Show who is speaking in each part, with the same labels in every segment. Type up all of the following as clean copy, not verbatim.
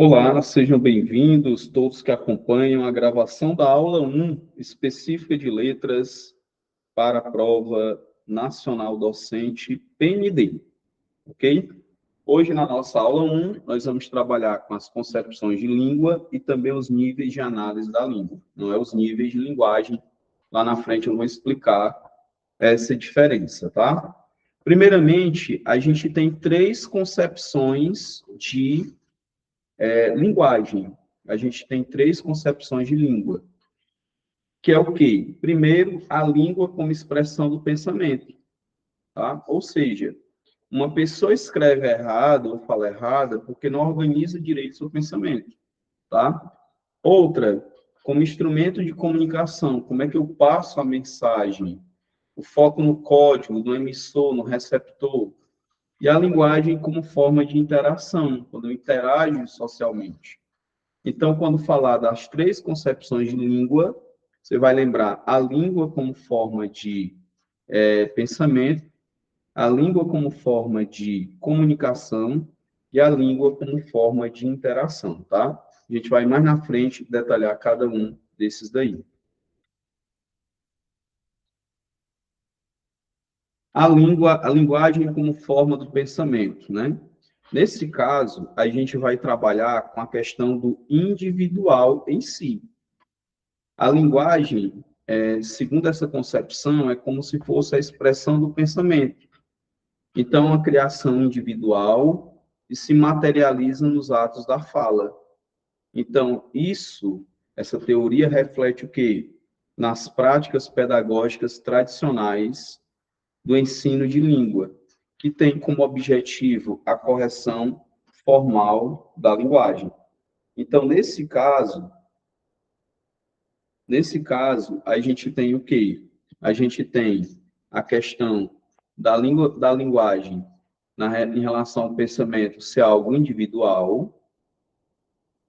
Speaker 1: Olá, sejam bem-vindos todos que acompanham a gravação da aula 1, específica de letras para a prova nacional docente PND, ok? Hoje, na nossa aula 1, nós vamos trabalhar com as concepções de língua e também os níveis de análise da língua, não é os níveis de linguagem. Lá na frente eu vou explicar essa diferença, tá? Primeiramente, a gente tem três concepções de linguagem. A gente tem três concepções de língua, que é o quê? Primeiro, a língua como expressão do pensamento, tá? Ou seja, uma pessoa escreve errado ou fala errado porque não organiza direito o seu pensamento, tá? Outra, como instrumento de comunicação, como é que eu passo a mensagem? O foco no código, no emissor, no receptor. E a linguagem como forma de interação, quando eu interajo socialmente. Então, quando falar das três concepções de língua, você vai lembrar a língua como forma de pensamento, a língua como forma de comunicação e a língua como forma de interação, tá? A gente vai mais na frente detalhar cada um desses daí. A linguagem como forma do pensamento, né? Nesse caso, a gente vai trabalhar com a questão do individual em si. A linguagem, segundo essa concepção, é como se fosse a expressão do pensamento. Então, a criação individual e se materializa nos atos da fala. Então, essa teoria reflete o quê? Nas práticas pedagógicas tradicionais do ensino de língua, que tem como objetivo a correção formal da linguagem. Então, nesse caso, a gente tem o quê? A gente tem a questão da linguagem em relação ao pensamento ser algo individual.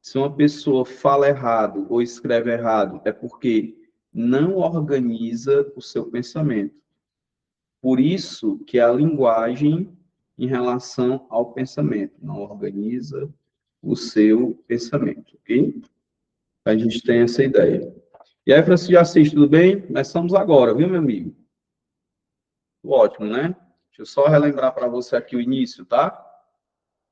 Speaker 1: Se uma pessoa fala errado ou escreve errado, é porque não organiza o seu pensamento. Por isso que a linguagem em relação ao pensamento não organiza o seu pensamento, ok? A gente tem essa ideia. E aí, Francisco de Assis, tudo bem? Nós estamos agora, viu, meu amigo? Ótimo, né? Deixa eu só relembrar para você aqui o início, tá?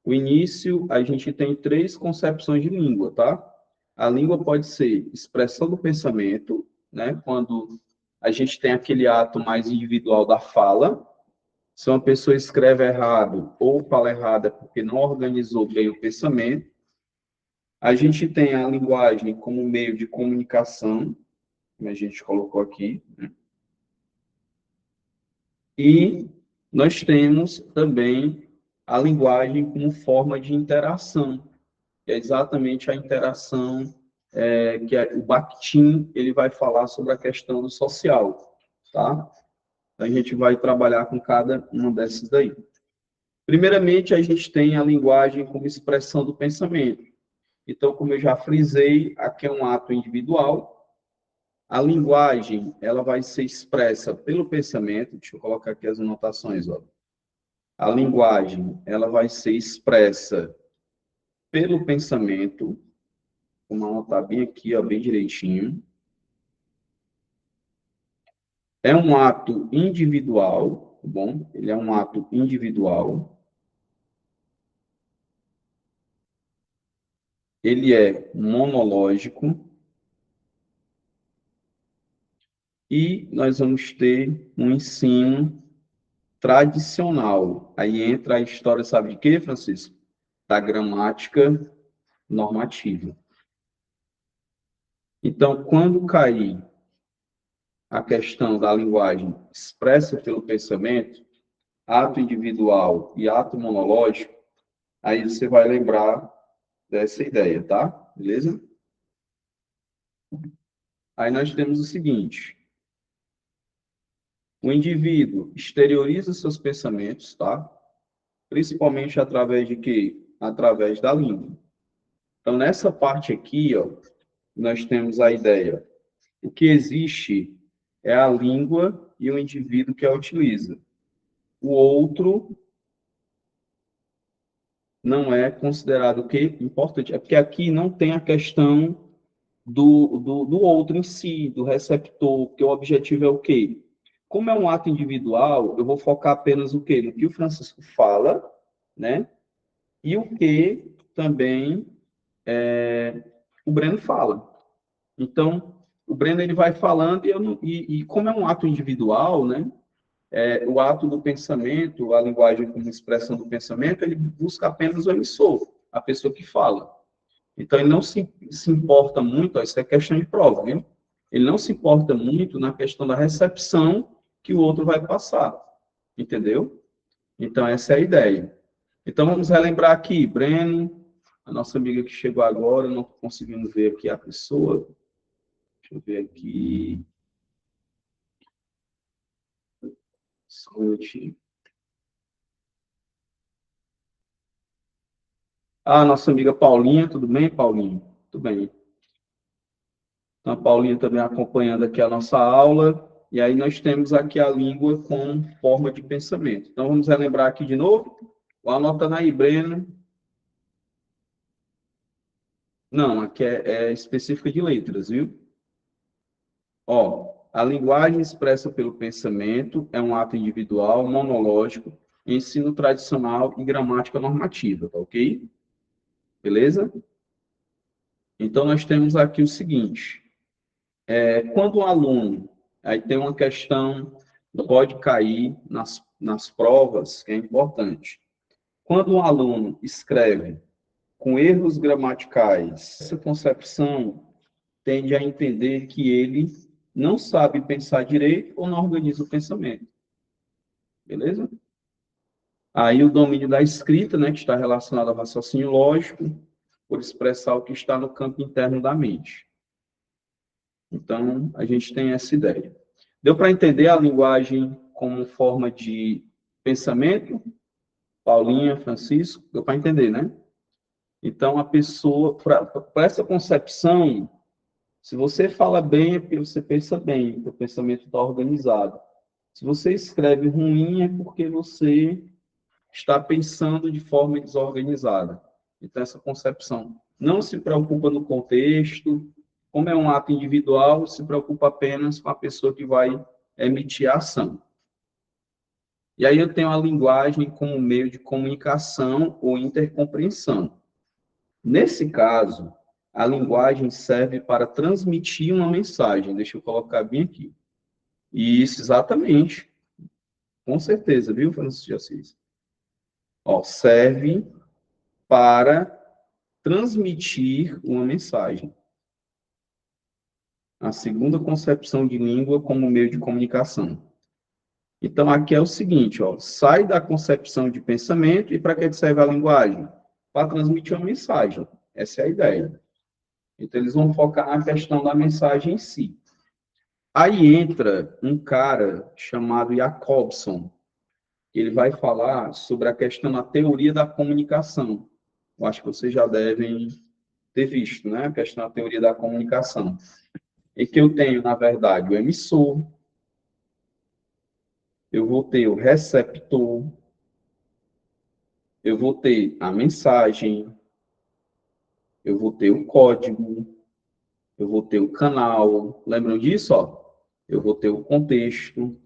Speaker 1: O início, a gente tem três concepções de língua, tá? A língua pode ser expressão do pensamento, né? Quando a gente tem aquele ato mais individual da fala. Se uma pessoa escreve errado ou fala errado é porque não organizou bem o pensamento. A gente tem a linguagem como meio de comunicação, como a gente colocou aqui, né? E nós temos também a linguagem como forma de interação, que é exatamente a interação que o Bakhtin ele vai falar sobre a questão do social, tá? A gente vai trabalhar com cada uma dessas daí. Primeiramente, a gente tem a linguagem como expressão do pensamento. Então, como eu já frisei, aqui é um ato individual. A linguagem, ela vai ser expressa pelo pensamento. Deixa eu colocar aqui as anotações, ó. A linguagem, ela vai ser expressa pelo pensamento. Vamos anotar bem aqui, ó, bem direitinho. É um ato individual, tá bom? Ele é um ato individual. Ele é monológico. E nós vamos ter um ensino tradicional. Aí entra a história, sabe de quê, Francisco? Da gramática normativa. Então, quando cair a questão da linguagem expressa pelo pensamento, ato individual e ato monológico, aí você vai lembrar dessa ideia, tá? Beleza? Aí nós temos o seguinte: o indivíduo exterioriza seus pensamentos, tá? Principalmente através de quê? Através da língua. Então, nessa parte aqui, ó, nós temos a ideia. O que existe é a língua e o indivíduo que a utiliza. O outro não é considerado o quê? Importante. É porque aqui não tem a questão do outro em si, do receptor, porque o objetivo é o quê? Como é um ato individual, eu vou focar apenas o quê? No que o Francisco fala, né? E o que também o Breno fala. Então, o Breno ele vai falando e como é um ato individual, né? O ato do pensamento, a linguagem como expressão do pensamento, ele busca apenas o emissor, a pessoa que fala. Então, ele não se importa muito, ó, isso é questão de prova, viu? Ele não se importa muito na questão da recepção que o outro vai passar, entendeu? Então, essa é a ideia. Então, vamos relembrar aqui, Breno, a nossa amiga que chegou agora, não estou conseguindo ver aqui a pessoa. Deixa eu ver aqui. Só um minutinho. Ah, nossa amiga Paulinha, tudo bem, Paulinha? Tudo bem. Então, a Paulinha também acompanhando aqui a nossa aula. E aí nós temos aqui a língua como forma de pensamento. Então, vamos relembrar aqui de novo. Anotando aí, Breno. Não, aqui é específica de letras, viu? Ó, a linguagem expressa pelo pensamento é um ato individual, monológico, ensino tradicional e gramática normativa, tá ok? Beleza? Então, nós temos aqui o seguinte. Quando um aluno, aí tem uma questão, pode cair nas provas, que é importante. Quando um aluno escreve com erros gramaticais, essa concepção tende a entender que ele não sabe pensar direito ou não organiza o pensamento. Beleza? Aí o domínio da escrita, né, que está relacionado ao raciocínio lógico, por expressar o que está no campo interno da mente. Então, a gente tem essa ideia. Deu para entender a linguagem como forma de pensamento? Paulinha, Francisco, deu para entender, né? Então, a pessoa, para essa concepção, se você fala bem, é porque você pensa bem, porque o pensamento está organizado. Se você escreve ruim, é porque você está pensando de forma desorganizada. Então, essa concepção não se preocupa no contexto, como é um ato individual, se preocupa apenas com a pessoa que vai emitir a ação. E aí eu tenho a linguagem como meio de comunicação ou intercompreensão. Nesse caso, a linguagem serve para transmitir uma mensagem. Deixa eu colocar bem aqui. Isso, exatamente. Com certeza, viu, Francisco de Assis? Ó, serve para transmitir uma mensagem. A segunda concepção de língua como meio de comunicação. Então, aqui é o seguinte, ó, sai da concepção de pensamento e para que serve a linguagem? Para transmitir uma mensagem. Essa é a ideia. Então, eles vão focar na questão da mensagem em si. Aí entra um cara chamado Jacobson. Ele vai falar sobre a questão da teoria da comunicação. Eu acho que vocês já devem ter visto, né? A questão da teoria da comunicação. E que eu tenho, na verdade, o emissor, eu vou ter o receptor, eu vou ter a mensagem, eu vou ter o código, eu vou ter o canal. Lembram disso? Ó? Eu vou ter o contexto.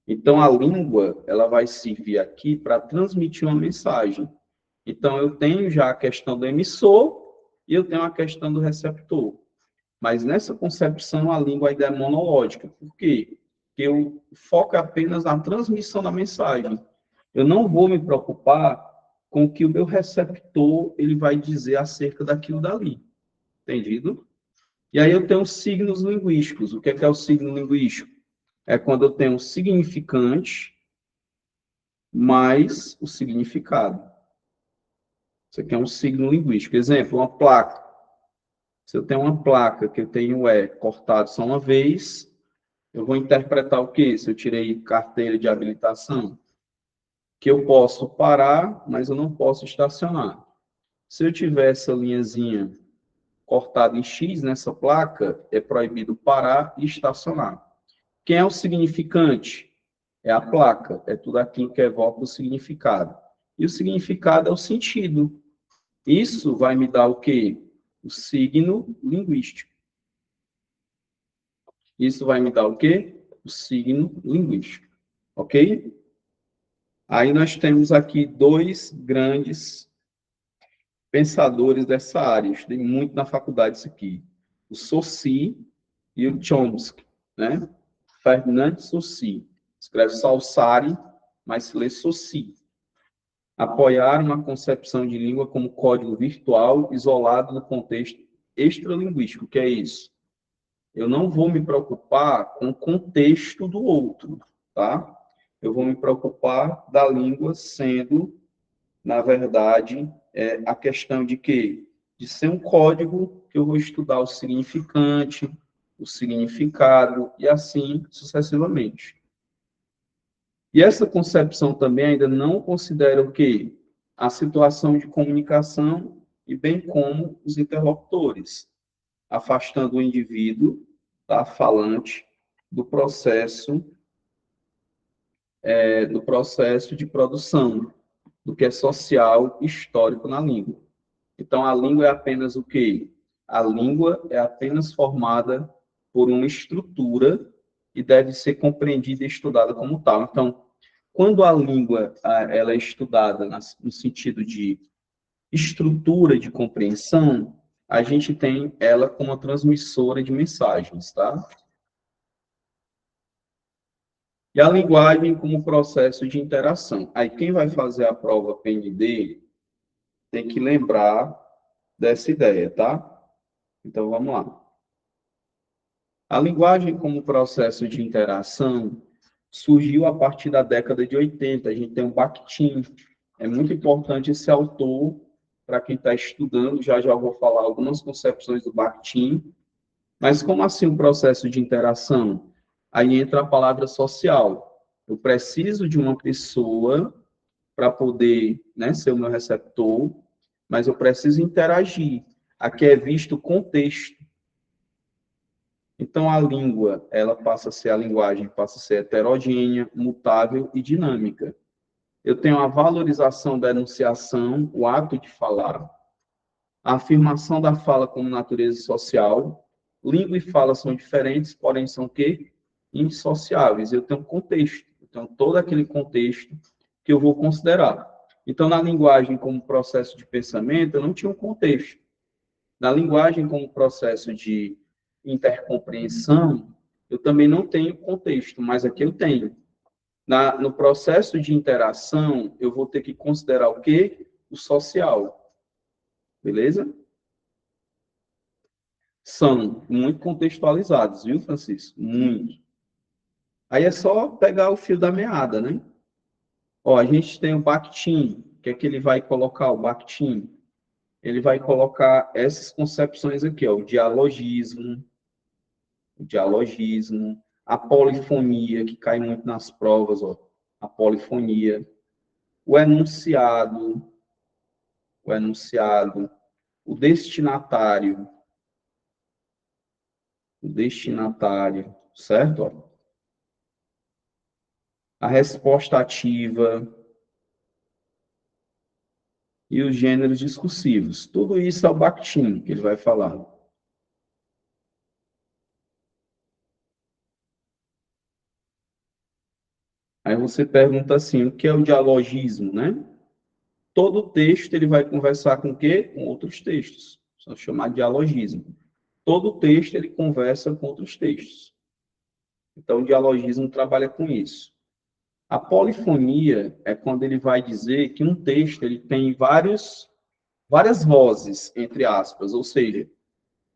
Speaker 1: Então, a língua, ela vai servir aqui para transmitir uma mensagem. Então, eu tenho já a questão do emissor e eu tenho a questão do receptor. Mas nessa concepção, a língua ainda é monológica. Por quê? Porque eu foco apenas na transmissão da mensagem. Eu não vou me preocupar com o que o meu receptor ele vai dizer acerca daquilo dali. Entendido? E aí eu tenho signos linguísticos. O que é o signo linguístico? É quando eu tenho um significante mais o significado. Isso aqui é um signo linguístico. Exemplo, uma placa. Se eu tenho uma placa que eu tenho cortado só uma vez, eu vou interpretar o quê? Se eu tirei carteira de habilitação, que eu posso parar, mas eu não posso estacionar. Se eu tiver essa linhazinha cortada em X nessa placa, é proibido parar e estacionar. Quem é o significante? É a placa, é tudo aquilo que evoca o significado. e o significado é o sentido. Isso vai me dar o quê? O signo linguístico. Isso vai me dar o quê? O signo linguístico. Ok? Aí nós temos aqui dois grandes pensadores dessa área. Eu estudei muito na faculdade isso aqui. O Saussure e o Chomsky, né? Ferdinand Saussure. Escreve Saussure, mas se lê Saussure. Apoiaram a concepção de língua como código virtual isolado do contexto extralinguístico. O que é isso? Eu não vou me preocupar com o contexto do outro, tá? Eu vou me preocupar da língua sendo, na verdade, a questão de quê? De ser um código que eu vou estudar o significante, o significado e assim sucessivamente. E essa concepção também ainda não considera o quê? A situação de comunicação e bem como os interlocutores, afastando o indivíduo, tá, falante, do processo de produção, do que é social e histórico na língua. Então, a língua é apenas o quê? A língua é apenas formada por uma estrutura e deve ser compreendida e estudada como tal. Então, quando a língua ela é estudada no sentido de estrutura de compreensão, a gente tem ela como uma transmissora de mensagens, tá? E a linguagem como processo de interação. Aí quem vai fazer a prova PND tem que lembrar dessa ideia, tá? Então vamos lá. A linguagem como processo de interação surgiu a partir da década de 80. A gente tem um Bakhtin. É muito importante esse autor para quem está estudando. Já vou falar algumas concepções do Bakhtin. Mas como assim um processo de interação? Aí entra a palavra social. Eu preciso de uma pessoa para poder, né, ser o meu receptor, mas eu preciso interagir. Aqui é visto o contexto. Então, a língua, ela passa a ser, a linguagem passa a ser heterogênea, mutável e dinâmica. Eu tenho a valorização da enunciação, o ato de falar, a afirmação da fala como natureza social. Língua e fala são diferentes, porém são o quê? Indissociáveis. Eu tenho contexto, eu tenho todo aquele contexto que eu vou considerar. Então, na linguagem como processo de pensamento, eu não tinha um contexto. Na linguagem como processo de intercompreensão, eu também não tenho contexto, mas aqui eu tenho. No processo de interação, eu vou ter que considerar o quê? O social. Beleza? São muito contextualizados, viu, Francisco? Muito. Aí é só pegar o fio da meada, né? Ó, a gente tem o Bakhtin, que é que ele vai colocar o Bakhtin? Ele vai colocar essas concepções aqui, ó, o dialogismo, a polifonia, que cai muito nas provas, ó, a polifonia, o enunciado, o destinatário, certo? Ó. A resposta ativa e os gêneros discursivos. Tudo isso é o Bakhtin que ele vai falar. Aí você pergunta assim, o que é o dialogismo, né? Todo texto ele vai conversar com o quê? Com outros textos. São chamados de dialogismo. Todo texto ele conversa com outros textos. Então, o dialogismo trabalha com isso. A polifonia é quando ele vai dizer que um texto ele tem várias vozes, entre aspas, ou seja,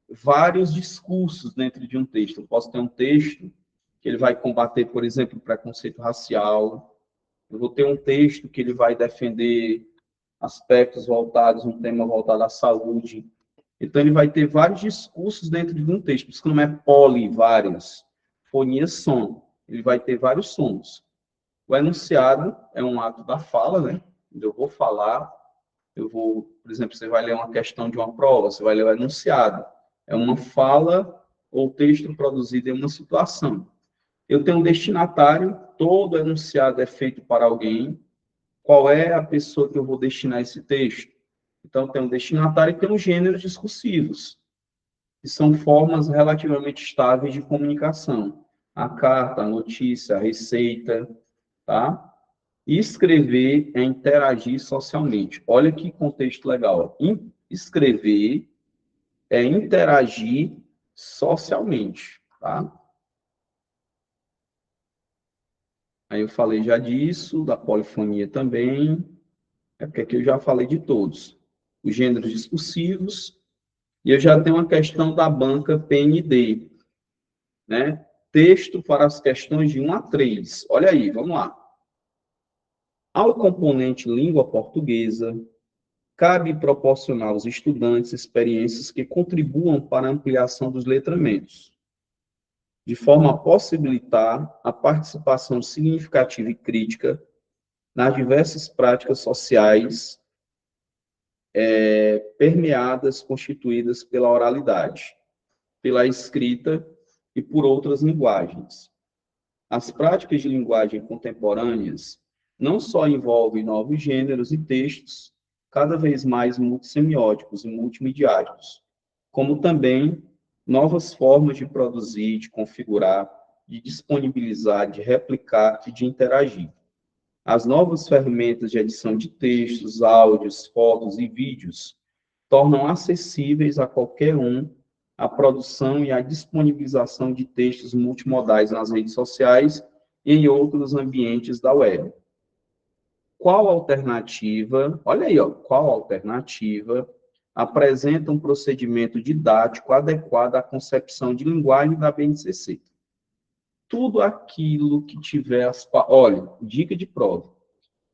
Speaker 1: vários discursos dentro de um texto. Eu posso ter um texto que ele vai combater, por exemplo, o preconceito racial. Eu vou ter um texto que ele vai defender aspectos voltados, um tema voltado à saúde. Então, ele vai ter vários discursos dentro de um texto. Por isso que não é poli, vários. Fonia, som. Ele vai ter vários sons. O enunciado é um ato da fala, né? Eu vou falar, por exemplo, você vai ler uma questão de uma prova, você vai ler o enunciado. É uma fala ou texto produzido em uma situação. Eu tenho um destinatário, todo enunciado é feito para alguém, qual é a pessoa que eu vou destinar esse texto? Então, tem um destinatário e tem os gêneros discursivos, que são formas relativamente estáveis de comunicação. A carta, a notícia, a receita, tá? E escrever é interagir socialmente. Olha que contexto legal. Escrever é interagir socialmente, tá? Aí eu falei já disso, da polifonia também, é porque aqui eu já falei de todos. Os gêneros discursivos, e eu já tenho uma questão da banca PND, né? Texto para as questões de 1 a 3. Olha aí, vamos lá. Ao componente língua portuguesa, cabe proporcionar aos estudantes experiências que contribuam para a ampliação dos letramentos, de forma a possibilitar a participação significativa e crítica nas diversas práticas sociais permeadas, constituídas pela oralidade, pela escrita e por outras linguagens. As práticas de linguagem contemporâneas não só envolvem novos gêneros e textos, cada vez mais multissemióticos e multimediáticos, como também novas formas de produzir, de configurar, de disponibilizar, de replicar e de interagir. As novas ferramentas de edição de textos, áudios, fotos e vídeos tornam acessíveis a qualquer um a produção e a disponibilização de textos multimodais nas redes sociais e em outros ambientes da web. Qual alternativa, olha aí, ó, qual alternativa apresenta um procedimento didático adequado à concepção de linguagem da BNCC? Tudo aquilo que tiver, olha, dica de prova,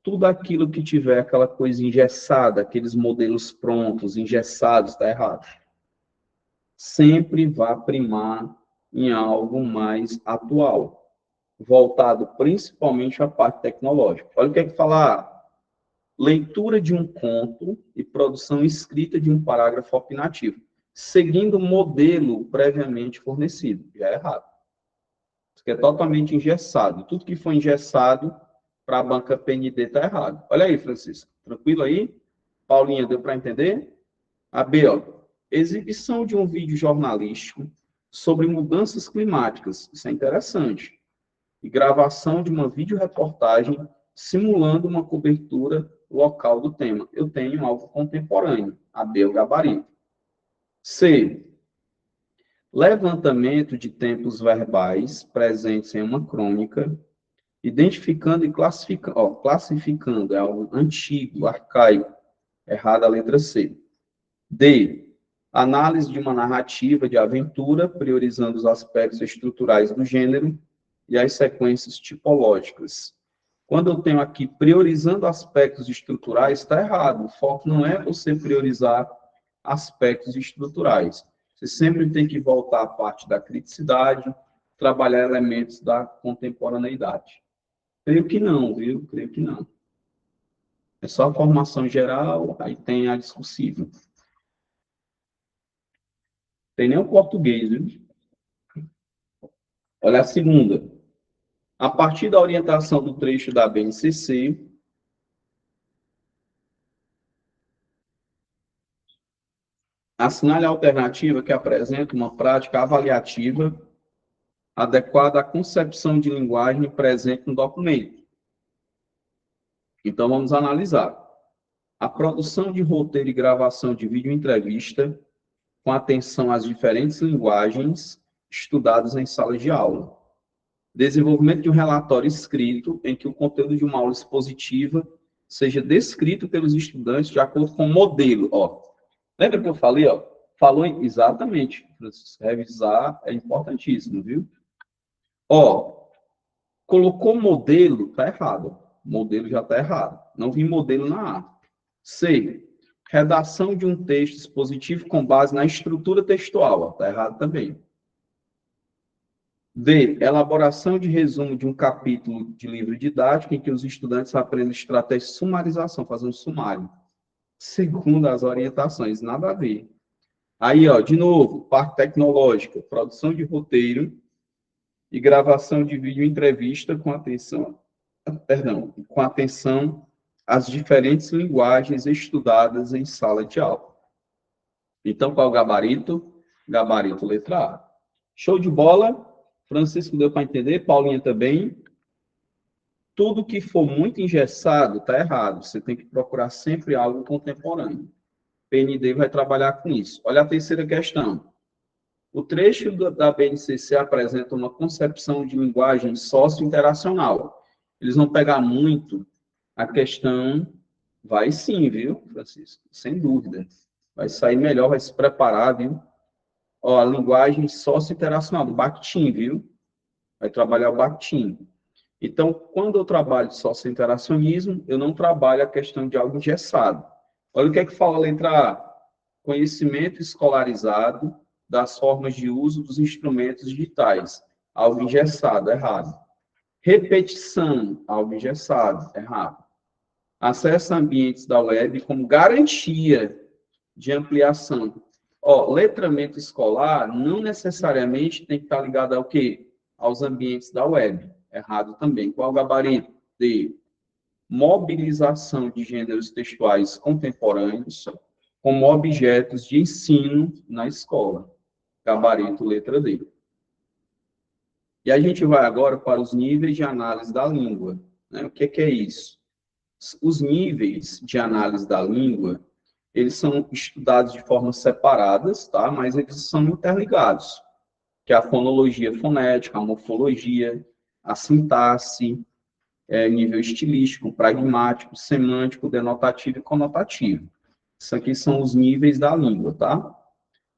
Speaker 1: tudo aquilo que tiver aquela coisa engessada, aqueles modelos prontos, engessados, está errado. Sempre vá primar em algo mais atual, voltado principalmente à parte tecnológica. Olha o que é que fala: leitura de um conto e produção escrita de um parágrafo opinativo, seguindo o modelo previamente fornecido. Já é errado. Isso é totalmente engessado. Tudo que for engessado para a banca PND está errado. Olha aí, Francisco. Tranquilo aí? Paulinha, deu para entender? A B, ó. Exibição de um vídeo jornalístico sobre mudanças climáticas. Isso é interessante. E gravação de uma videoreportagem simulando uma cobertura local do tema. Eu tenho algo contemporâneo. A B, o gabarito. C. Levantamento de tempos verbais presentes em uma crônica, identificando e classificando. Ó, classificando é algo antigo, arcaico. Errada a letra C. D. Análise de uma narrativa de aventura, priorizando os aspectos estruturais do gênero e as sequências tipológicas. Quando eu tenho aqui priorizando aspectos estruturais, está errado. O foco não é você priorizar aspectos estruturais. Você sempre tem que voltar à parte da criticidade, trabalhar elementos da contemporaneidade. Creio que não, viu? Creio que não. É só a formação geral, aí tem a discussível. Tem nem o português, viu? Olha a segunda. A partir da orientação do trecho da BNCC, assinale a alternativa que apresenta uma prática avaliativa adequada à concepção de linguagem presente no documento. Então, vamos analisar. A produção de roteiro e gravação de vídeo-entrevista com atenção às diferentes linguagens estudadas em sala de aula. Desenvolvimento de um relatório escrito em que o conteúdo de uma aula expositiva seja descrito pelos estudantes de acordo com o modelo. Ó, lembra que eu falei? Ó, falou exatamente. Revisar é importantíssimo, viu? Ó, colocou modelo, está errado. Modelo já está errado. Não vi modelo na A. C. Redação de um texto expositivo com base na estrutura textual. Está errado também. D. Elaboração de resumo de um capítulo de livro didático em que os estudantes aprendem estratégia de sumarização, fazendo um sumário. Segundo as orientações, nada a ver. Aí, ó, de novo, parte tecnológica, produção de roteiro e gravação de vídeo entrevista com atenção as diferentes linguagens estudadas em sala de aula. Então, qual é o gabarito? Gabarito letra A. Show de bola? Francisco deu para entender? Paulinha também? Tudo que for muito engessado está errado. Você tem que procurar sempre algo contemporâneo. PND vai trabalhar com isso. Olha a terceira questão. O trecho da BNCC apresenta uma concepção de linguagem socio-interacional. Eles vão pegar muito a questão, vai sim, viu, Francisco? Sem dúvida. Vai sair melhor, vai se preparar, viu? Ó, a linguagem socio-interacional, do Bakhtin, viu? Vai trabalhar o Bakhtin. Então, quando eu trabalho socio-interacionismo, eu não trabalho a questão de algo engessado. Olha o que é que fala a letra A. Conhecimento escolarizado das formas de uso dos instrumentos digitais. Algo engessado, errado. Repetição, algo engessado, errado. Acesso a ambientes da web como garantia de ampliação. Ó, letramento escolar não necessariamente tem que estar ligado ao quê? Aos ambientes da web. Errado também. Qual o gabarito? D. Mobilização de gêneros textuais contemporâneos como objetos de ensino na escola. Gabarito, letra D. E a gente vai agora para os níveis de análise da língua. Né? O que é isso? Os níveis de análise da língua, eles são estudados de forma separadas, tá? Mas eles são interligados, que é a fonologia fonética, a morfologia, a sintaxe, nível estilístico, pragmático, semântico, denotativo e conotativo. Isso aqui são os níveis da língua, tá?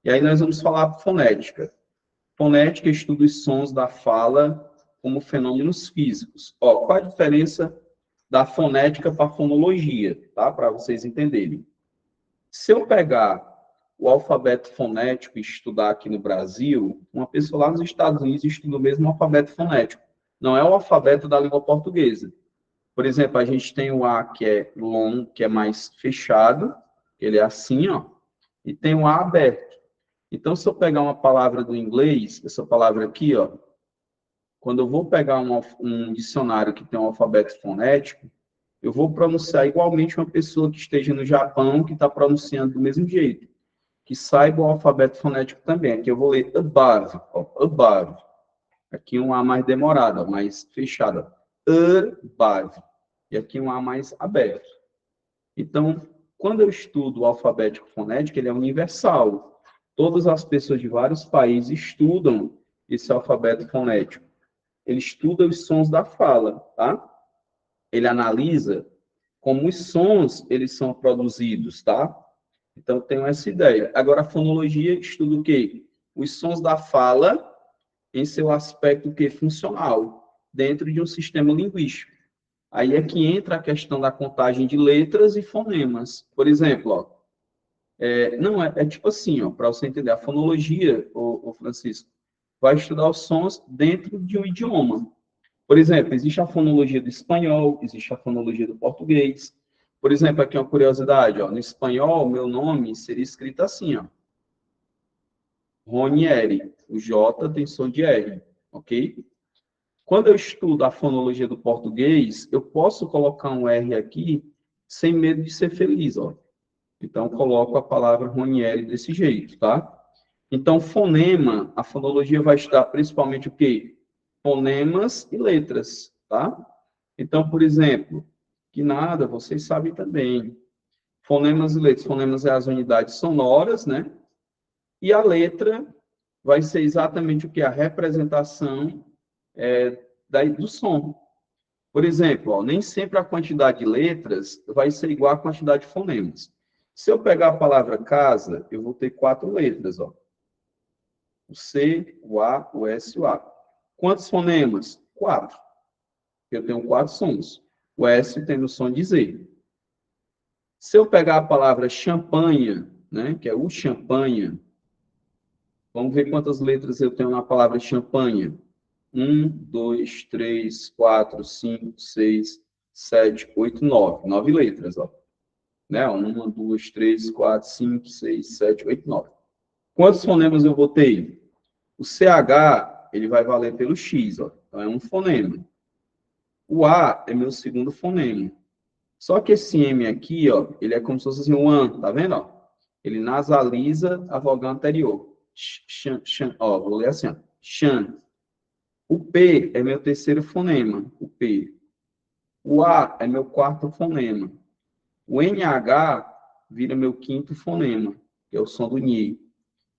Speaker 1: E aí nós vamos falar fonética. Fonética estuda os sons da fala como fenômenos físicos. Ó, qual a diferença da fonética para a fonologia, tá? Para vocês entenderem. Se eu pegar o alfabeto fonético e estudar aqui no Brasil, uma pessoa lá nos Estados Unidos estuda o mesmo alfabeto fonético. Não é o alfabeto da língua portuguesa. Por exemplo, a gente tem o A, que é long, que é mais fechado, ele é assim, ó, e tem o A aberto. Então, se eu pegar uma palavra do inglês, essa palavra aqui, ó, quando eu vou pegar um dicionário que tem um alfabeto fonético, eu vou pronunciar igualmente uma pessoa que esteja no Japão, que está pronunciando do mesmo jeito, que saiba o alfabeto fonético também. Aqui eu vou ler above, ó, above. Aqui um A mais demorado, ó, mais fechado, above. E aqui um A mais aberto. Então, quando eu estudo o alfabeto fonético, ele é universal. Todas as pessoas de vários países estudam esse alfabeto fonético. Ele estuda os sons da fala, tá? Ele analisa como os sons eles são produzidos, tá? Então, tenho essa ideia. Agora, a fonologia estuda o quê? Os sons da fala em seu aspecto que funcional, dentro de um sistema linguístico. Aí é que entra a questão da contagem de letras e fonemas. Por exemplo, ó, não, é tipo assim, ó, para você entender, a fonologia, o Francisco, vai estudar os sons dentro de um idioma. Por exemplo, existe a fonologia do espanhol, existe a fonologia do português. Por exemplo, aqui uma curiosidade, ó, no espanhol, meu nome seria escrito assim, ó, Ronieri. O J tem som de R, ok? Quando eu estudo a fonologia do português, eu posso colocar um R aqui sem medo de ser feliz, ó. Então, coloco a palavra Ronieri desse jeito, tá? Então, fonema, a fonologia vai estudar principalmente o quê? Fonemas e letras, tá? Então, por exemplo, que nada, vocês sabem também. Fonemas e letras. Fonemas é as unidades sonoras, né? E a letra vai ser exatamente o que? A representação do som. Por exemplo, ó, nem sempre a quantidade de letras vai ser igual à quantidade de fonemas. Se eu pegar a palavra casa, eu vou ter 4 letras, ó. O C, o A, o S e o A. Quantos fonemas? 4. Eu tenho 4 sons. O S tem o som de Z. Se eu pegar a palavra champanhe, né, que é o champanhe, vamos ver quantas letras eu tenho na palavra champanhe. 1, 2, 3, 4, 5, 6, 7, 8, 9. 9 letras, ó. Né? 1, 2, 3, 4, 5, 6, 7, 8, 9. Quantos fonemas eu vou ter? O CH, ele vai valer pelo X, ó. Então é um fonema. O A é meu segundo fonema. Só que esse M aqui, ó, ele é como se fosse assim, um an, tá vendo, ó? Ele nasaliza a vogal anterior. Ó, vou ler assim, ó. Chan. O P é meu terceiro fonema, o P. O A é meu quarto fonema. O NH vira meu quinto fonema, que é o som do NI.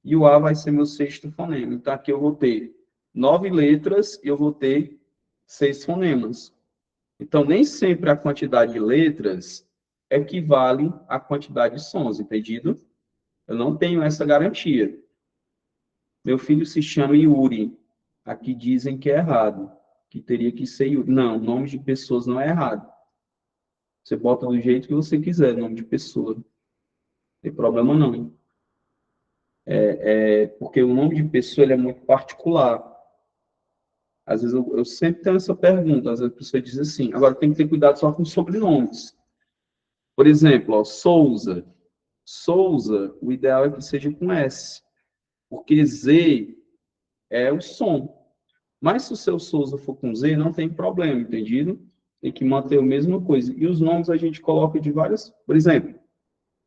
Speaker 1: E o A vai ser meu sexto fonema. Então, aqui eu vou ter 9 letras e eu vou ter 6 fonemas. Então, nem sempre a quantidade de letras equivale à quantidade de sons, entendido? Eu não tenho essa garantia. Meu filho se chama Yuri. Aqui dizem que é errado, que teria que ser Yuri. Não, nome de pessoas não é errado. Você bota do jeito que você quiser, nome de pessoa. Não tem problema não. Porque o nome de pessoa ele é muito particular. Às vezes eu sempre tenho essa pergunta, às vezes a pessoa diz assim, agora tem que ter cuidado só com sobrenomes. Por exemplo, ó, Souza. Souza, o ideal é que seja com S, porque Z é o som. Mas se o seu Souza for com Z, não tem problema, entendido? Tem que manter a mesma coisa. E os nomes a gente coloca de várias... Por exemplo,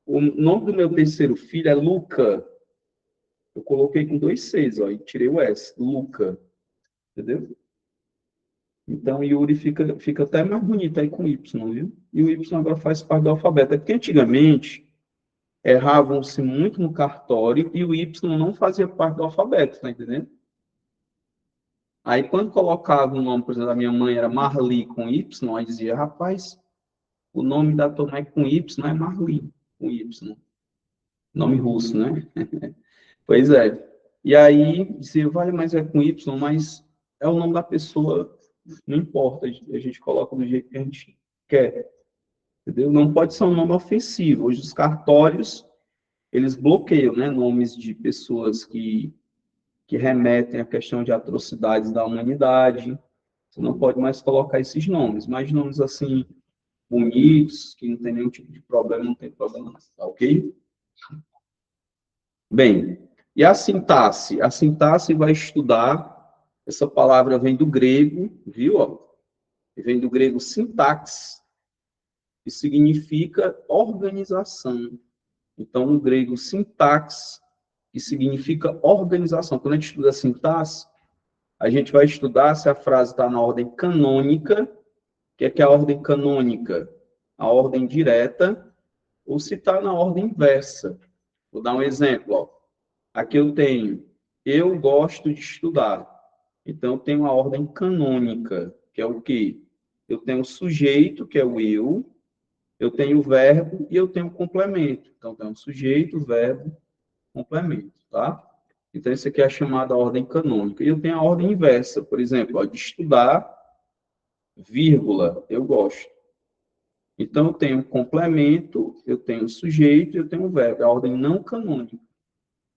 Speaker 1: o nome do meu terceiro filho é Luca. Eu coloquei com 2 Cs, ó, e tirei o S. Luca. Entendeu? Então, Yuri fica até mais bonito aí com Y, viu? E o Y agora faz parte do alfabeto. É porque antigamente erravam-se muito no cartório e o Y não fazia parte do alfabeto, tá entendendo? Aí, quando colocava o nome, por exemplo, da minha mãe era Marli com Y, aí dizia, rapaz, o nome da tua mãe com Y é Marli, com Y. Nome russo, né? Pois é. E aí, dizia, vale, mas é com Y, mas é o nome da pessoa, não importa, a gente coloca do jeito que a gente quer, entendeu? Não pode ser um nome ofensivo. Hoje os cartórios, eles bloqueiam, né, nomes de pessoas que remetem à questão de atrocidades da humanidade. Você não pode mais colocar esses nomes, mas nomes assim, bonitos, que não tem nenhum tipo de problema, não tem problema, tá ok? Bem, e a sintaxe? A sintaxe vai estudar, essa palavra vem do grego, viu? Ó? Vem do grego sintax, que significa organização. Então, no grego, sintax, que significa organização. Quando a gente estuda a sintaxe, a gente vai estudar se a frase está na ordem canônica, que é a ordem canônica? A ordem direta, ou se está na ordem inversa. Vou dar um exemplo. Ó. Aqui eu tenho, eu gosto de estudar. Então, eu tenho a ordem canônica, que é o quê? Eu tenho o sujeito, que é o eu tenho o verbo e eu tenho o complemento. Então, tem o sujeito, verbo, complemento, tá? Então, isso aqui é a chamada ordem canônica. E eu tenho a ordem inversa, por exemplo, ó, de estudar, vírgula, eu gosto. Então, eu tenho o complemento, eu tenho o sujeito e eu tenho o verbo. É a ordem não canônica.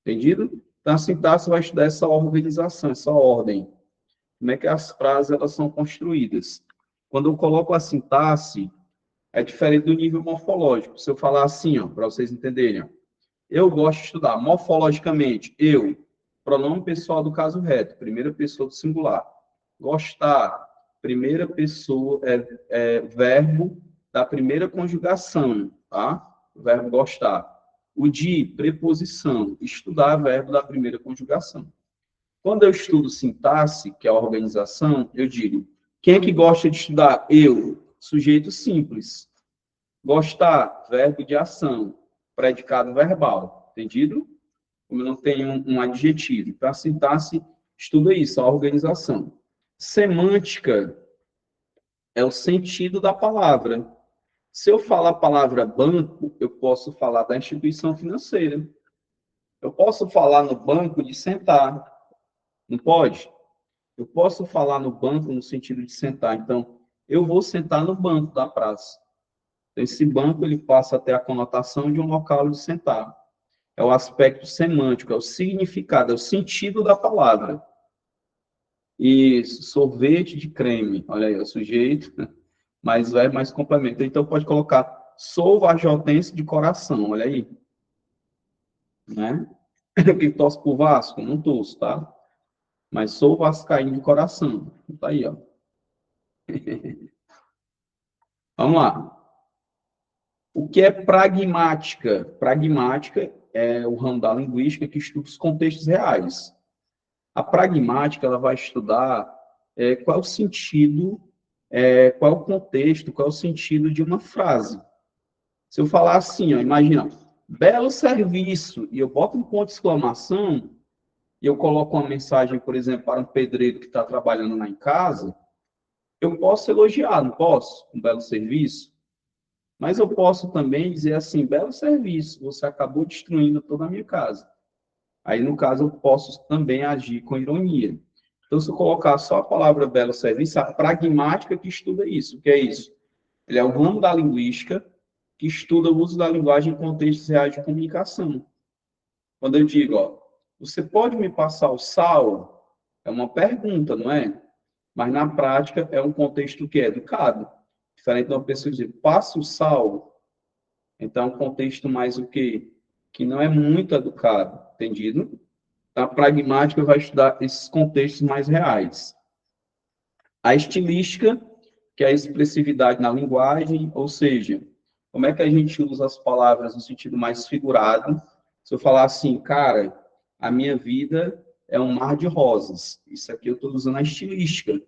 Speaker 1: Entendido? Então, a sintaxe vai estudar essa organização, essa ordem. Como é que as frases elas são construídas. Quando eu coloco a sintaxe, é diferente do nível morfológico. Se eu falar assim, ó, para vocês entenderem, ó, eu gosto de estudar morfologicamente, eu, pronome pessoal do caso reto, primeira pessoa do singular. Gostar, primeira pessoa, verbo da primeira conjugação, tá? O verbo gostar. O de, preposição, estudar, verbo da primeira conjugação. Quando eu estudo sintaxe, que é a organização, eu digo, quem é que gosta de estudar? Eu, sujeito simples. Gostar, verbo de ação, predicado verbal, entendido? Como eu não tenho um adjetivo. Então, a sintaxe estuda isso, a organização. Semântica é o sentido da palavra. Se eu falar a palavra banco, eu posso falar da instituição financeira. Eu posso falar no banco de sentar. Não pode? Eu posso falar no banco no sentido de sentar. Então, eu vou sentar no banco da praça. Então, esse banco ele passa a ter a conotação de um local de sentar. É o aspecto semântico, é o significado, é o sentido da palavra. Isso, sorvete de creme. Olha aí, é o sujeito, mais verbo, mais complemento. Então, pode colocar, sou varjotense de coração. Olha aí. Né? Quem torce por Vasco? Não torço, tá? Mas sou vascaíno de coração. Tá aí, ó. Vamos lá. O que é pragmática? Pragmática é o ramo da linguística que estuda os contextos reais. A pragmática, ela vai estudar qual é o sentido, qual é o contexto, qual é o sentido de uma frase. Se eu falar assim, ó, imagina, belo serviço, e eu boto um ponto de exclamação, e eu coloco uma mensagem, por exemplo, para um pedreiro que está trabalhando lá em casa, eu posso elogiar, não posso? Um belo serviço. Mas eu posso também dizer assim, belo serviço, você acabou destruindo toda a minha casa. Aí, no caso, eu posso também agir com ironia. Então, se eu colocar só a palavra belo serviço, a pragmática que estuda isso. O que é isso? Ele é o ramo da linguística que estuda o uso da linguagem em contextos reais de comunicação. Quando eu digo, ó, você pode me passar o sal? É uma pergunta, não é? Mas, na prática, é um contexto que é educado. Diferente de uma pessoa dizer, passa o sal. Então, é um contexto mais o quê? Que não é muito educado, entendido? A pragmática vai estudar esses contextos mais reais. A estilística, que é a expressividade na linguagem, ou seja, como é que a gente usa as palavras no sentido mais figurado. Se eu falar assim, cara, a minha vida é um mar de rosas. Isso aqui eu estou usando a estilística.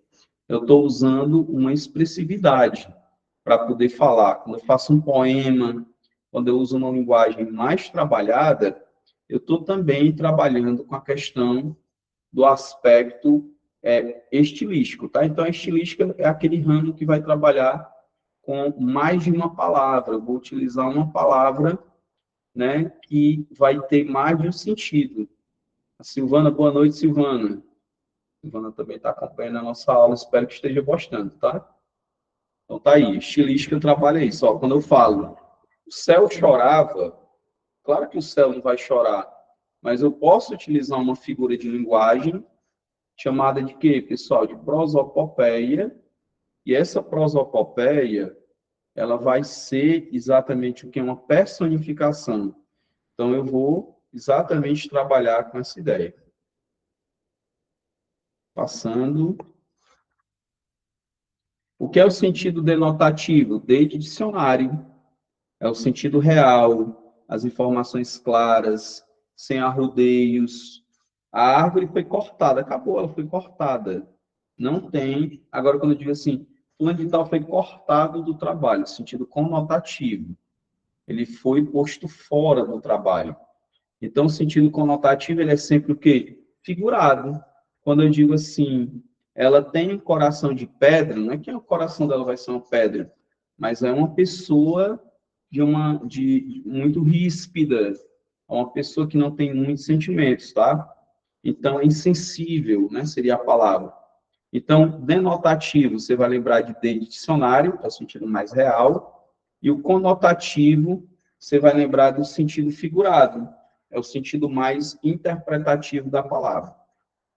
Speaker 1: Eu estou usando uma expressividade para poder falar. Quando eu faço um poema, quando eu uso uma linguagem mais trabalhada, eu estou também trabalhando com a questão do aspecto estilístico, tá? Então, a estilística é aquele ramo que vai trabalhar com mais de uma palavra. Eu vou utilizar uma palavra, né, que vai ter mais de um sentido. A Silvana, boa noite, Silvana. A Silvana também está acompanhando a nossa aula, espero que esteja gostando, tá? Então, tá aí, estilística trabalha isso. Ó, quando eu falo, o céu chorava, claro que o céu não vai chorar, mas eu posso utilizar uma figura de linguagem chamada de quê, pessoal? De prosopopeia. E essa prosopopeia, ela vai ser exatamente o que é uma personificação. Então, eu vou exatamente trabalhar com essa ideia. Passando. O que é o sentido denotativo? Desde dicionário. É o sentido real, as informações claras, sem arrodeios. A árvore foi cortada, acabou, ela foi cortada. Não tem. Agora, quando eu digo assim, fulano de tal foi cortado do trabalho, sentido conotativo. Ele foi posto fora do trabalho. Então, o sentido conotativo, ele é sempre o quê? Figurado. Quando eu digo assim, ela tem um coração de pedra, não é que o coração dela vai ser uma pedra, mas é uma pessoa de muito ríspida, é uma pessoa que não tem muitos sentimentos, tá? Então, é insensível, né? Seria a palavra. Então, denotativo, você vai lembrar de dicionário, é o sentido mais real, e o conotativo, você vai lembrar do sentido figurado, é o sentido mais interpretativo da palavra.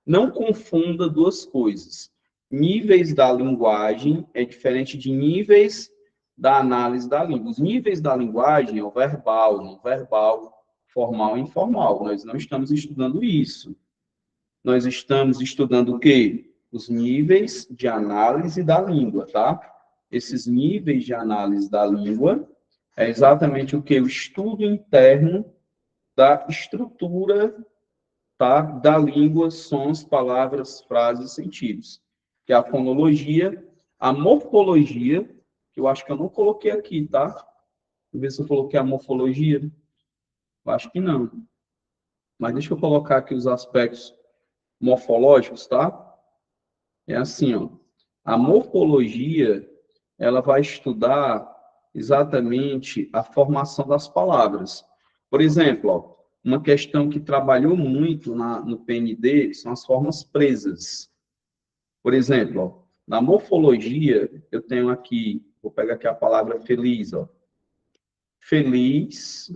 Speaker 1: Não confunda duas coisas. Níveis da linguagem é diferente de níveis da análise da língua. Os níveis da linguagem é o verbal, não verbal, formal e informal. Nós não estamos estudando isso. Nós estamos estudando o quê? Os níveis de análise da língua, tá? Esses níveis de análise da língua é exatamente o que? O estudo interno da estrutura, tá? Da língua, sons, palavras, frases, sentidos. Que é a fonologia, a morfologia, que eu acho que eu não coloquei aqui, tá? Deixa eu ver se eu coloquei a morfologia. Eu acho que não. Mas deixa eu colocar aqui os aspectos morfológicos, tá? É assim, ó. A morfologia, ela vai estudar exatamente a formação das palavras. Por exemplo, ó, uma questão que trabalhou muito no PND são as formas presas. Por exemplo, ó, na morfologia, eu tenho aqui, vou pegar aqui a palavra feliz, ó. Feliz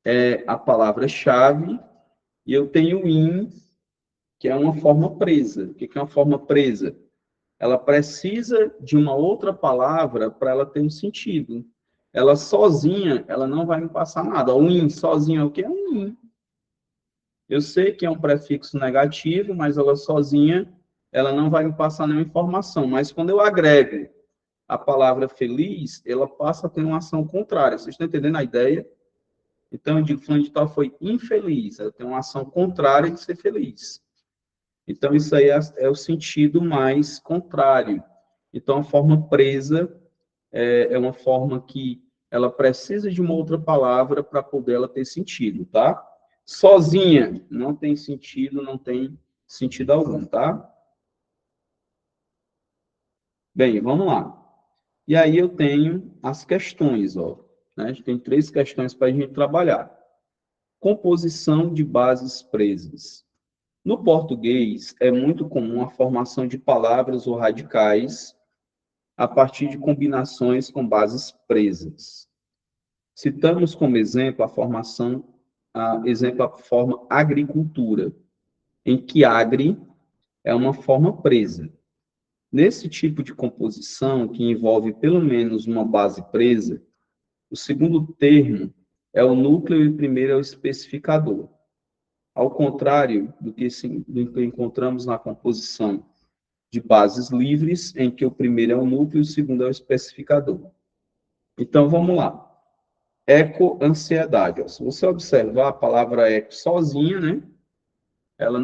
Speaker 1: é a palavra-chave, e eu tenho in, que é uma forma presa. O que é uma forma presa? Ela precisa de uma outra palavra para ela ter um sentido. Ela sozinha, ela não vai me passar nada. O in sozinho é o que? É um in. Eu sei que é um prefixo negativo, mas ela sozinha, ela não vai me passar nenhuma informação. Mas quando eu agrego a palavra feliz, ela passa a ter uma ação contrária. Vocês estão entendendo a ideia? Então, eu digo, fulano de tal foi infeliz. Ela tem uma ação contrária de ser feliz. Então, isso aí é o sentido mais contrário. Então, a forma presa é uma forma que ela precisa de uma outra palavra para poder ela ter sentido, tá? Sozinha não tem sentido algum, tá? Bem, vamos lá. E aí eu tenho as questões, ó. Né? A gente tem 3 questões para a gente trabalhar. Composição de bases presas. No português, é muito comum a formação de palavras ou radicais a partir de combinações com bases presas. Citamos como exemplo a forma agricultura, em que agri é uma forma presa. Nesse tipo de composição, que envolve pelo menos uma base presa, o segundo termo é o núcleo e o primeiro é o especificador. Ao contrário do que encontramos na composição de bases livres, em que o primeiro é o núcleo e o segundo é o especificador. Então, vamos lá. Eco-ansiedade. Se você observar a palavra eco sozinha, né? Ela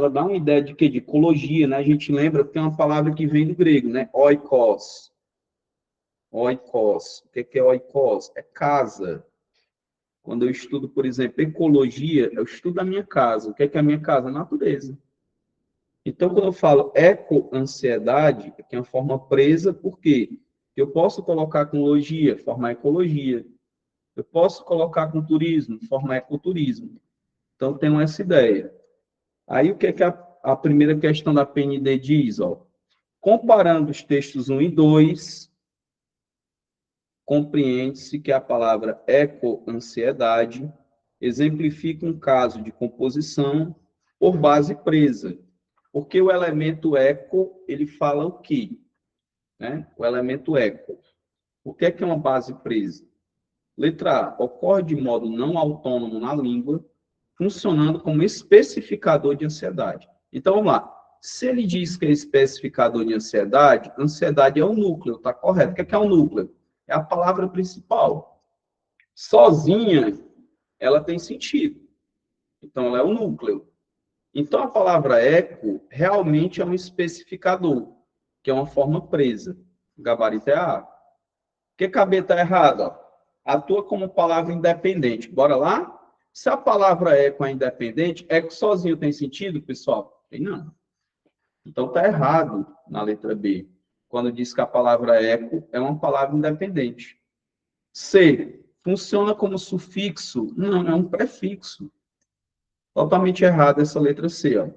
Speaker 1: dá uma ideia de quê? De ecologia, né? A gente lembra que tem uma palavra que vem do grego, né? Oikos. Oikos. O que é oikos? É casa. Quando eu estudo, por exemplo, ecologia, eu estudo a minha casa. O que é a minha casa? A natureza. Então, quando eu falo eco-ansiedade, é uma forma presa, por quê? Eu posso colocar com logia, formar ecologia. Eu posso colocar com turismo, formar ecoturismo. Então, tenho essa ideia. Aí, o que é que a primeira questão da PND diz? Ó? Comparando os textos 1 e 2, compreende-se que a palavra eco-ansiedade exemplifica um caso de composição por base presa. Porque o elemento eco, ele fala o quê? Né? O elemento eco. O que é uma base presa? Letra A. Ocorre de modo não autônomo na língua, funcionando como especificador de ansiedade. Então, vamos lá. Se ele diz que é especificador de ansiedade, ansiedade é o núcleo, tá correto? O que é o núcleo? É a palavra principal. Sozinha, ela tem sentido. Então, ela é o núcleo. Então, a palavra eco realmente é um especificador, que é uma forma presa. O gabarito é A. O que a B está errada? Atua como palavra independente. Bora lá? Se a palavra eco é independente, eco sozinho tem sentido, pessoal? Tem não. Então, está errado na letra B, quando diz que a palavra eco é uma palavra independente. C. Funciona como sufixo? Não, é um prefixo. Totalmente errado essa letra C. Ó.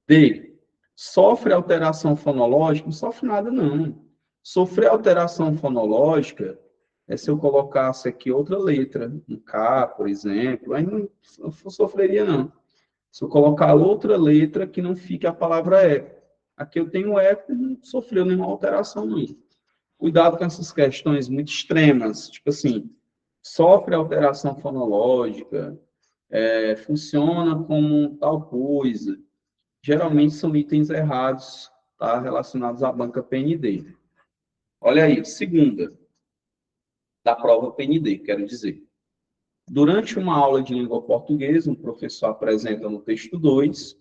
Speaker 1: D. Sofre alteração fonológica? Não sofre nada, não. Sofrer alteração fonológica é se eu colocasse aqui outra letra, um K, por exemplo, aí não sofreria, não. Se eu colocar outra letra que não fique a palavra eco. Aqui eu tenho eco e não sofreu nenhuma alteração, não. Cuidado com essas questões muito extremas, tipo assim, sofre alteração fonológica, funciona como tal coisa. Geralmente são itens errados, tá? Relacionados à banca PND. Olha aí, segunda, da prova PND, quero dizer. Durante uma aula de língua portuguesa, um professor apresenta no texto 2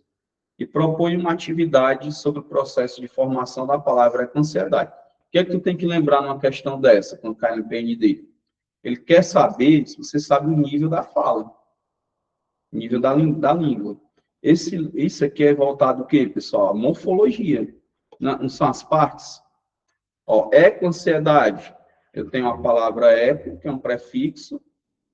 Speaker 1: e propõe uma atividade sobre o processo de formação da palavra ansiedade. O que é que tu tem que lembrar numa questão dessa, quando cai no PND? Ele quer saber se você sabe o nível da fala, o nível da língua. Isso aqui é voltado ao quê, pessoal? A morfologia. Não são as partes? Ó, eco-ansiedade. Eu tenho a palavra eco, que é um prefixo,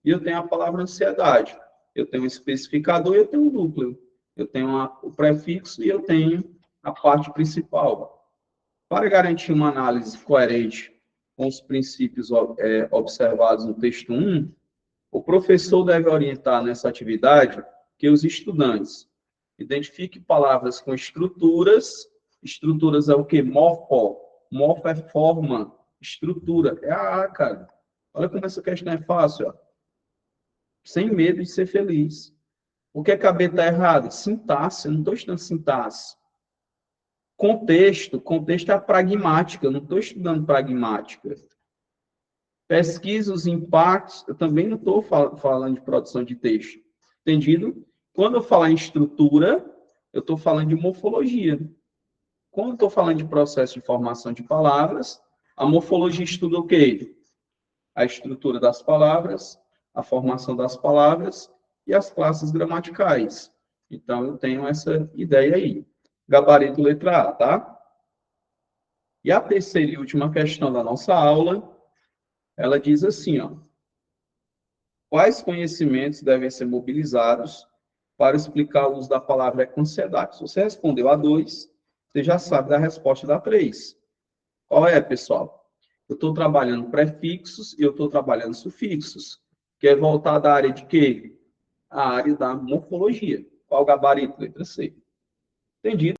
Speaker 1: e eu tenho a palavra ansiedade. Eu tenho um especificador e eu tenho um núcleo. Eu tenho o prefixo e eu tenho a parte principal. Para garantir uma análise coerente com os princípios observados no texto 1, o professor deve orientar nessa atividade que os estudantes identifiquem palavras com estruturas. Estruturas é o quê? Morfo. Morfo é forma. Estrutura. É a A, cara. Olha como essa questão é fácil, ó. Sem medo de ser feliz. O que a B está errado? Sintaxe. Eu não estou estudando sintaxe. Contexto é a pragmática, eu não estou estudando pragmática. Pesquisa os impactos, eu também não estou falando de produção de texto. Entendido? Quando eu falar em estrutura, eu estou falando de morfologia. Quando eu estou falando de processo de formação de palavras, a morfologia estuda o quê? A estrutura das palavras, a formação das palavras e as classes gramaticais. Então, eu tenho essa ideia aí. Gabarito letra A, tá? E a terceira e última questão da nossa aula, ela diz assim, ó. Quais conhecimentos devem ser mobilizados para explicar o uso da palavra econcedato? Se você respondeu a 2, você já sabe da resposta da 3. Qual é, pessoal? Eu estou trabalhando prefixos e eu estou trabalhando sufixos. Que é voltar da área de quê? A área da morfologia. Qual o gabarito? Letra C. Entendido?